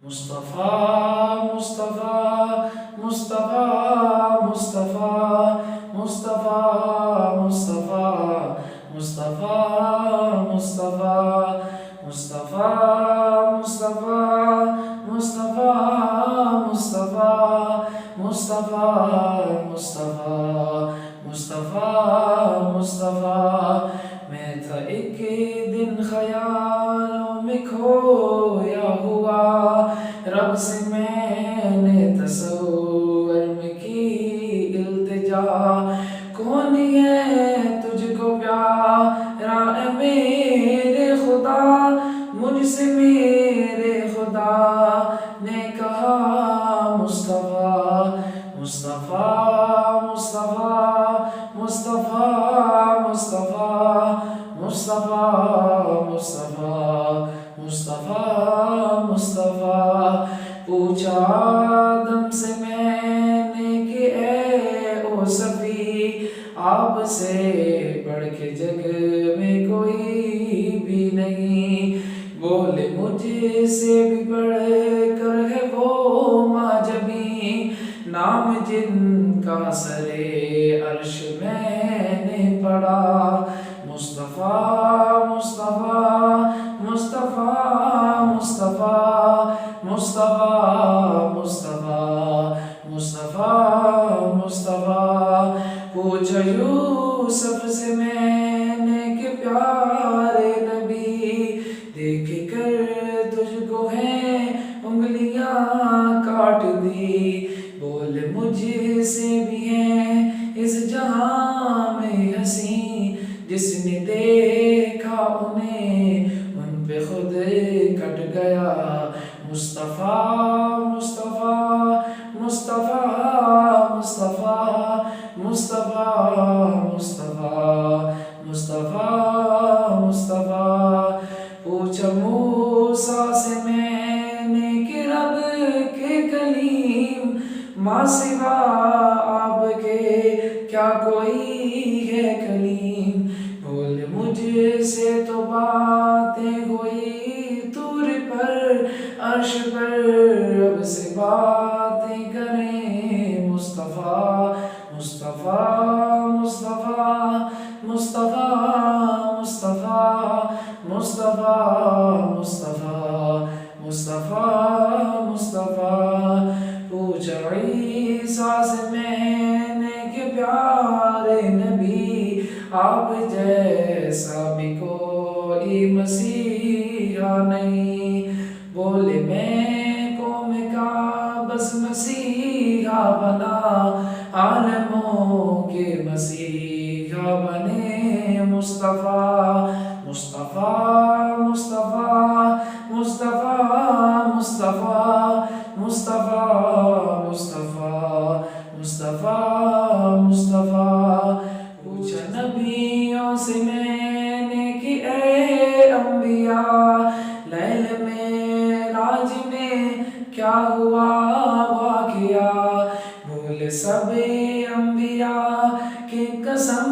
مصطفیٰ مصطفیٰ مصطفیٰ مصطفیٰ مصطفیٰ مصطفیٰ مصطفیٰ مصطفیٰ مصطفیٰ مصطفیٰ مصطفیٰ مصطفیٰ مصطفیٰ مصطفیٰ مصطفیٰ مصطفیٰ میں تھا ایک دن خیالوں میں کھویا ہوا، رب سے میں نے تصور میں کی التجا، کون ہے تجھ کو پیارا اے میرے خدا، مجھ سے میرے خدا نے کہا مصطفیٰ مصطفیٰ مصطفیٰ مصطفیٰ مصطفیٰ مصطفیٰ مصطفیٰ مصطفیٰ مصطفیٰ پوچھا آدم سے میں نے کہ اے او صفی، آپ سے بڑھ کے جگ میں کوئی بھی نہیں، بولے مجھ سے بھی بڑھ کر ہے وہ معجمی، نام جن کا سرے عرش میں نے پڑھا، مصطفیٰ مصطفیٰ مصطفیٰ مصطفیٰ مصطفیٰ مصطفیٰ مصطفیٰ مصطفیٰ پوچھا یوسف سے میں نے کہ پیارے نبی، دیکھ کر تجھ کو ہیں انگلیاں کاٹ دی، بولے مجھ سے بھی ہیں اس جہاں میں حسین، جس نے دیکھا انہیں ان پہ خود کٹ گیا، مصطفیٰ مصطفیٰ مصطفیٰ مصطفیٰ مصطفیٰ مصطفیٰ مصطفیٰ مصطفیٰ پوچھا موسیٰ سے میں نے کہ رب کے کلیم، ماں سوا آپ کے کیا کوئی ہے کلیم، بولے مجھ سے تو باتیں ہوئی طور پر عرش پر، رب سے باتیں کریں مصطفیٰ مصطفیٰ مصطفیٰ مصطفیٰ مصطفیٰ مصطفیٰ مصطفیٰ مصطفیٰ مصطفیٰ پوچھا عیسیٰ سے میں نے کہ پیارے نبی، آپ جیسا بھی کوئی مسیحا نہیں، بولے میں قوم کا بس مسیحا بنا، عالموں کے مسیحا بنے، مصطفیٰ مصطفیٰ مصطفیٰ مصطفیٰ مصطفیٰ مصطفیٰ مصطفیٰ مصطفیٰ مصطفیٰ پوچھا نبیوں سے میں نے کہ اے انبیاء، لیل معراج میں کیا ہوا واقعہ، بولے سب انبیاء کی قسم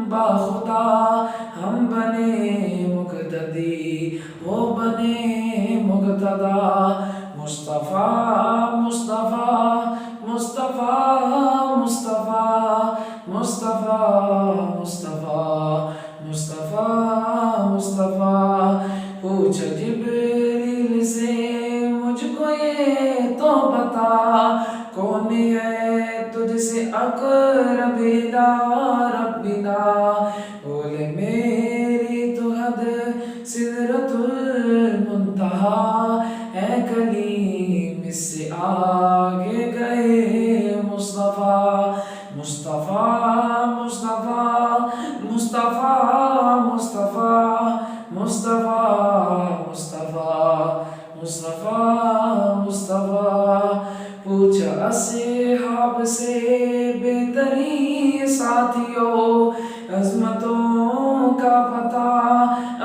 باخدا، ہم بنے مقتدی وہ بنے مقتدا، مصطفیٰ مصطفیٰ مصطفیٰ مصطفیٰ مصطفیٰ مصطفیٰ مصطفیٰ مصطفیٰ پوچھا جبریل سے مجھ کو یہ تو بتا، کون ہے تجھ سے اقرب الی ربنا، بولے میری تو حد سدرۃ المنتہا، اے کلیم اس سے آگے گئے مصطفیٰ مصطفیٰ مصطفیٰ مصطفیٰ مصطفیٰ مصطفیٰ مصطفیٰ مصطفیٰ مصطفیٰ پوچھا اصحاب سے بہترین ساتھیوں، عظمتوں کا پتہ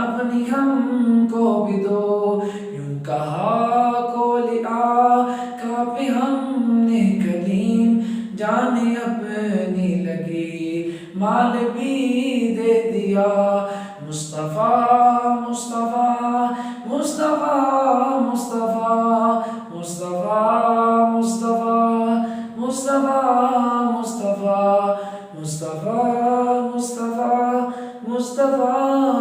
اپنی ہم کو بھی دو، یوں کہا قول آقا پہ ہم نے کلیم، جانے اپنی لگی مال بھی دے دیا، مصطفیٰ مصطفیٰ مصطفیٰ مصطفیٰ مصطفیٰ